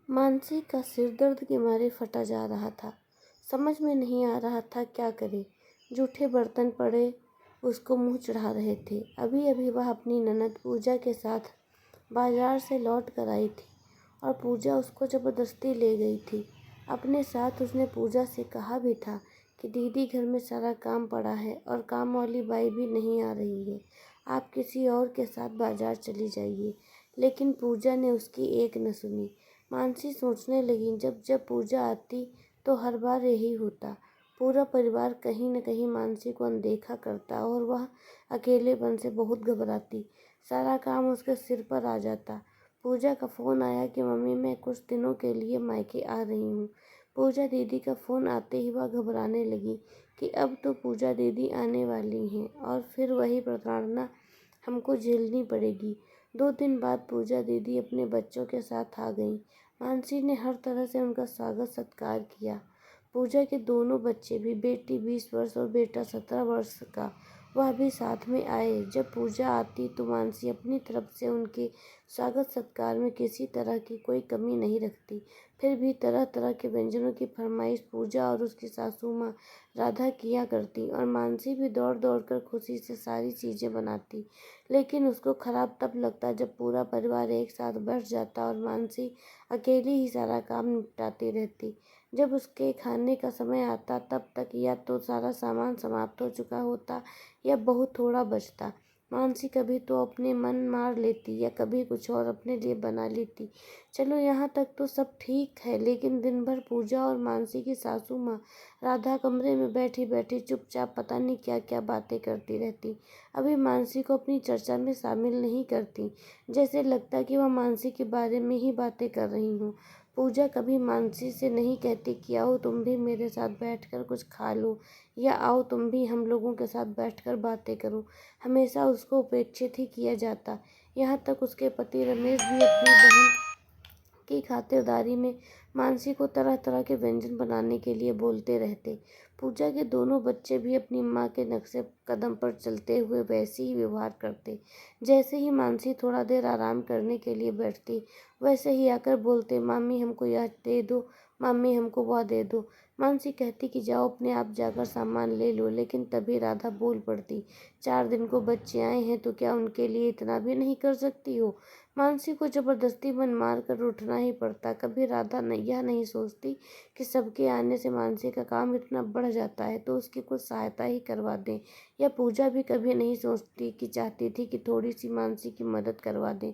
मानसी का सिर दर्द के मारे फटा जा रहा था। समझ में नहीं आ रहा था क्या करे। जूठे बर्तन पड़े उसको मुंह चढ़ा रहे थे। अभी अभी वह अपनी ननद पूजा के साथ बाजार से लौट कर आई थी और पूजा उसको जबरदस्ती ले गई थी अपने साथ। उसने पूजा से कहा भी था कि दीदी घर में सारा काम पड़ा है और काम वाली बाई भी नहीं आ रही है, आप किसी और के साथ बाजार चली जाइए। लेकिन पूजा ने उसकी एक न सुनी। मानसी सोचने लगी, जब जब पूजा आती तो हर बार यही होता। पूरा परिवार कहीं न कहीं मानसी को अनदेखा करता और वह अकेलेपन से बहुत घबराती। सारा काम उसके सिर पर आ जाता। पूजा का फ़ोन आया कि मम्मी मैं कुछ दिनों के लिए मायके आ रही हूँ। पूजा दीदी का फ़ोन आते ही वह घबराने लगी कि अब तो पूजा दीदी आने वाली हैं और फिर वही प्रताड़ना हमको झेलनी पड़ेगी। 2 दिन बाद पूजा दीदी अपने बच्चों के साथ आ गईं। मानसी ने हर तरह से उनका स्वागत सत्कार किया। पूजा के दोनों बच्चे भी, बेटी 20 वर्ष और बेटा 17 वर्ष का, वह भी साथ में आए। जब पूजा आती तो मानसी अपनी तरफ से उनके स्वागत सत्कार में किसी तरह की कोई कमी नहीं रखती। फिर भी तरह तरह के व्यंजनों की फरमाइश पूजा और उसकी सासू माँ राधा किया करती और मानसी भी दौड़ दौड़ कर खुशी से सारी चीज़ें बनाती। लेकिन उसको खराब तब लगता जब पूरा परिवार एक साथ बैठ जाता और मानसी अकेली ही सारा काम निपटाती रहती। जब उसके खाने का समय आता तब तक या तो सारा सामान समाप्त हो चुका होता या बहुत थोड़ा बचता। मानसी कभी तो अपने मन मार लेती या कभी कुछ और अपने लिए बना लेती। चलो यहाँ तक तो सब ठीक है, लेकिन दिन भर पूजा और मानसी की सासू माँ राधा कमरे में बैठी बैठी चुपचाप पता नहीं क्या क्या बातें करती रहती। अभी मानसी को अपनी चर्चा में शामिल नहीं करती, जैसे लगता कि वह मानसी के बारे में ही बातें कर रही हूँ। पूजा कभी मानसी से नहीं कहती कि आओ तुम भी मेरे साथ बैठकर कुछ खा लो या आओ तुम भी हम लोगों के साथ बैठकर बातें करो। हमेशा उसको उपेक्षित ही किया जाता। यहाँ तक उसके पति रमेश भी अपनी बहन की खातिरदारी में मानसी को तरह तरह के व्यंजन बनाने के लिए बोलते रहते। पूजा के दोनों बच्चे भी अपनी माँ के नक्शे कदम पर चलते हुए वैसे ही व्यवहार करते। जैसे ही मानसी थोड़ा देर आराम करने के लिए बैठती, वैसे ही आकर बोलते, मामी हमको यह दे दो, मामी हमको वह दे दो। मानसी कहती कि जाओ अपने आप जाकर सामान ले लो, लेकिन तभी राधा बोल पड़ती, 4 दिन को बच्चे आए हैं तो क्या उनके लिए इतना भी नहीं कर सकती हो। मानसी को जबरदस्ती मन मार कर उठना ही पड़ता। कभी राधा यह नहीं सोचती कि सबके आने से मानसी का काम इतना बढ़ जाता है तो उसकी कुछ सहायता ही करवा दें, या पूजा भी कभी नहीं सोचती कि चाहती थी कि थोड़ी सी मानसी की मदद करवा दें।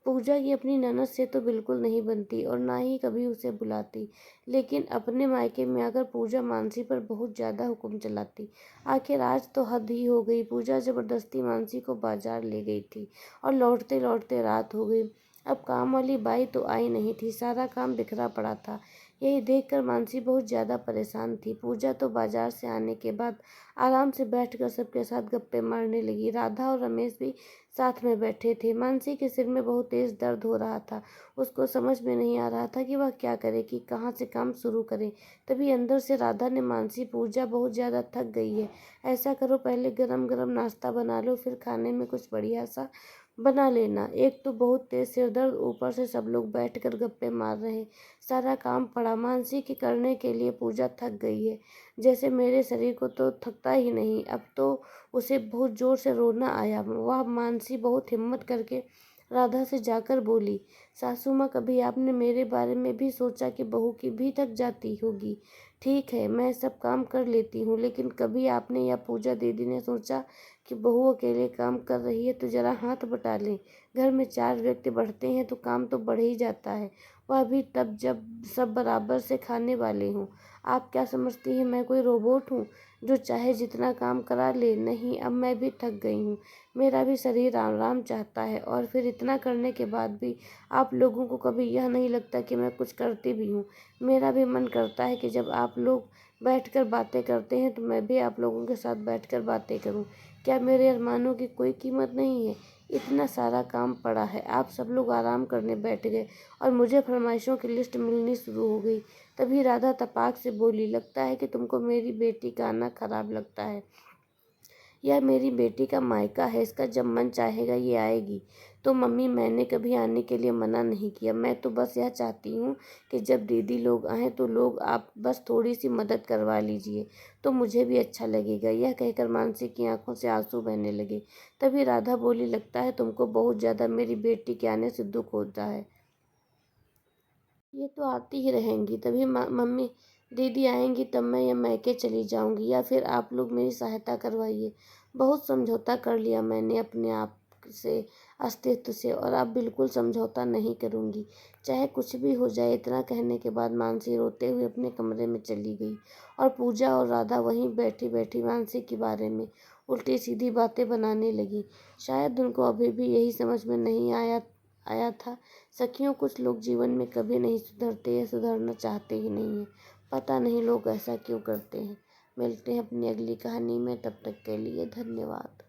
पूजा की अपनी ननद से तो बिल्कुल नहीं बनती और ना ही कभी उसे बुलाती, लेकिन अपने मायके में आकर पूजा मानसी पर बहुत ज़्यादा हुक्म चलाती। आखिर आज तो हद ही हो गई। पूजा जबरदस्ती मानसी को बाजार ले गई थी और लौटते लौटते रात हो गई। अब काम वाली बाई तो आई नहीं थी, सारा काम बिखरा पड़ा था। यही देखकर मानसी बहुत ज़्यादा परेशान थी। पूजा तो बाजार से आने के बाद आराम से बैठकर सबके साथ गप्पे मारने लगी। राधा और रमेश भी साथ में बैठे थे। मानसी के सिर में बहुत तेज दर्द हो रहा था। उसको समझ में नहीं आ रहा था कि वह क्या करे, कि कहाँ से काम शुरू करे। तभी अंदर से राधा ने, मानसी पूजा बहुत ज़्यादा थक गई है, ऐसा करो पहले गरम गरम नाश्ता बना लो, फिर खाने में कुछ बढ़िया सा बना लेना। एक तो बहुत तेज सिर दर्द, ऊपर से सब लोग बैठकर गप्पे मार रहे, सारा काम पड़ा। मानसी के करने के लिए पूजा थक गई है, जैसे मेरे शरीर को तो थकता ही नहीं। अब तो उसे बहुत जोर से रोना आया। वह मानसी बहुत हिम्मत करके राधा से जाकर बोली, सासू माँ कभी आपने मेरे बारे में भी सोचा कि बहू की भी थक जाती होगी। ठीक है मैं सब काम कर लेती हूँ, लेकिन कभी आपने या पूजा दीदी ने सोचा कि बहू अकेले काम कर रही है तो जरा हाथ बटा लें। घर में 4 व्यक्ति बढ़ते हैं तो काम तो बढ़ ही जाता है, वह भी तब जब सब बराबर से खाने वाले हों। आप क्या समझती हैं मैं कोई रोबोट हूँ जो चाहे जितना काम करा ले? नहीं, अब मैं भी थक गई हूँ, मेरा भी शरीर आराम चाहता है। और फिर इतना करने के बाद भी आप लोगों को कभी यह नहीं लगता कि मैं कुछ करती भी हूँ? मेरा भी मन करता है कि जब आप लोग बैठकर बातें करते हैं तो मैं भी आप लोगों के साथ बैठकर बातें करूं। क्या मेरे अरमानों की कोई कीमत नहीं है? इतना सारा काम पड़ा है, आप सब लोग आराम करने बैठ गए और मुझे फरमाइशों की लिस्ट मिलनी शुरू हो गई। तभी राधा तपाक से बोली, लगता है कि तुमको मेरी बेटी का आना खराब लगता है। यह मेरी बेटी का मायका है, इसका जब मन चाहेगा ये आएगी। तो मम्मी, मैंने कभी आने के लिए मना नहीं किया। मैं तो बस यह चाहती हूँ कि जब दीदी लोग आएँ तो लोग आप बस थोड़ी सी मदद करवा लीजिए तो मुझे भी अच्छा लगेगा। यह कहकर मानसी की आंखों से आंसू बहने लगे। तभी राधा बोली, लगता है तुमको बहुत ज़्यादा मेरी बेटी के आने से दुख होता है। ये तो आती ही रहेंगी। तभी मम्मी, दीदी आएंगी तब मैं या मायके चली जाऊंगी, या फिर आप लोग मेरी सहायता करवाइए। बहुत समझौता कर लिया मैंने अपने आप से, अस्तित्व से, और अब बिल्कुल समझौता नहीं करूंगी, चाहे कुछ भी हो जाए। इतना कहने के बाद मानसी रोते हुए अपने कमरे में चली गई और पूजा और राधा वहीं बैठी बैठी मानसी के बारे में उल्टी सीधी बातें बनाने लगी। शायद उनको अभी भी यही समझ में नहीं आया आया था। सखियों, कुछ लोग जीवन में कभी नहीं सुधरते या सुधरना चाहते ही नहीं हैं। पता नहीं लोग ऐसा क्यों करते हैं। मिलते हैं अपनी अगली कहानी में, तब तक के लिए धन्यवाद।